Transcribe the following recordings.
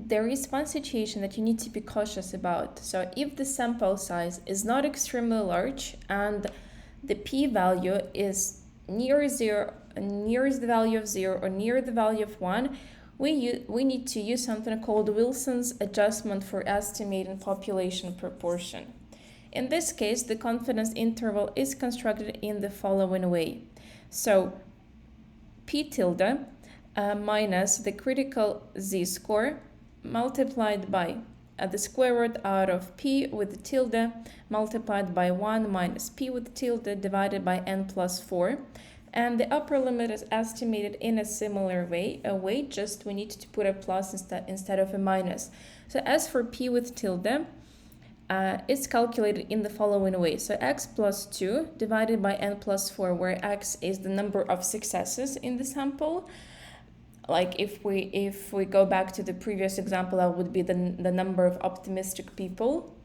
there is one situation that you need to be cautious about. So if the sample size is not extremely large and the p-value is near the value of 0 or near the value of 1, we need to use something called Wilson's adjustment for estimating population proportion. In this case, the confidence interval is constructed in the following way. So p tilde minus the critical z-score multiplied by the square root out of p with the tilde multiplied by 1 minus p with tilde divided by n plus 4. And the upper limit is estimated in a similar way, just we need to put a plus instead of a minus. So as for p with tilde, it's calculated in the following way. So x plus 2 divided by n plus 4, where x is the number of successes in the sample. Like if we go back to the previous example, that would be the number of optimistic people.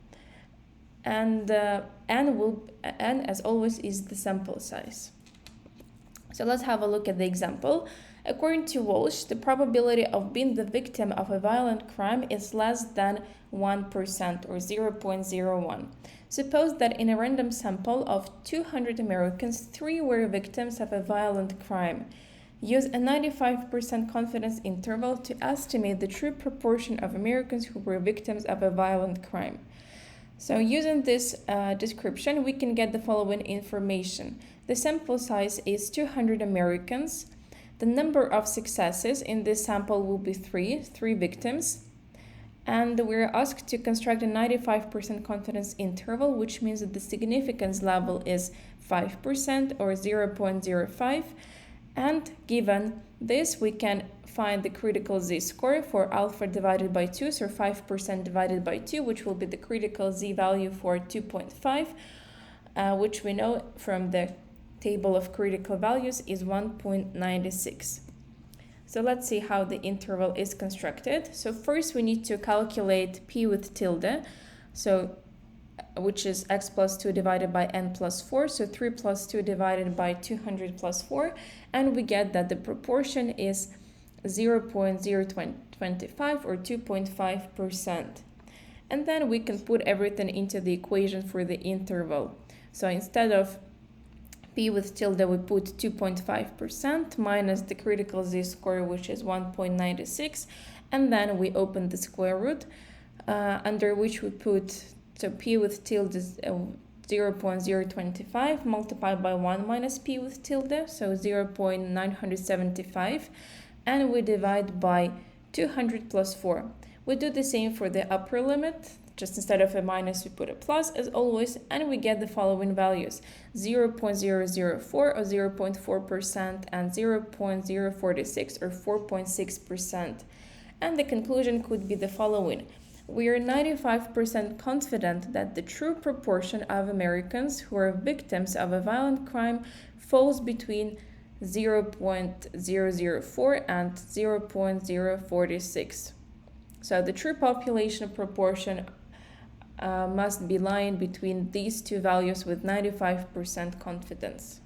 And n as always is the sample size. So let's have a look at the example. According to Walsh, the probability of being the victim of a violent crime is less than 1% or 0.01. Suppose that in a random sample of 200 Americans, 3 were victims of a violent crime. Use a 95% confidence interval to estimate the true proportion of Americans who were victims of a violent crime. So using this description, we can get the following information. The sample size is 200 Americans. The number of successes in this sample will be 3 victims. And we're asked to construct a 95% confidence interval, which means that the significance level is 5% or 0.05. And given this, we can find the critical z-score for alpha divided by 2, so 5% divided by 2, which will be the critical z value for 2.5, which we know from the table of critical values is 1.96. So let's see how the interval is constructed. So first we need to calculate p with tilde, so which is x plus 2 divided by n plus 4, so 3 plus 2 divided by 200 plus 4, and we get that the proportion is 0.025 or 2.5%. And then we can put everything into the equation for the interval. So instead of p with tilde, we put 2.5% minus the critical z-score, which is 1.96, and then we open the square root, under which we put, so p with tilde is 0.025 multiplied by 1 minus p with tilde, so 0.975, and we divide by 200 plus 4. We do the same for the upper limit. Just instead of a minus, we put a plus as always, and we get the following values: 0.004 or 0.4% and 0.046 or 4.6%. And the conclusion could be the following. We are 95% confident that the true proportion of Americans who are victims of a violent crime falls between 0.004 and 0.046. So the true population proportion must be lying between these two values with 95% confidence.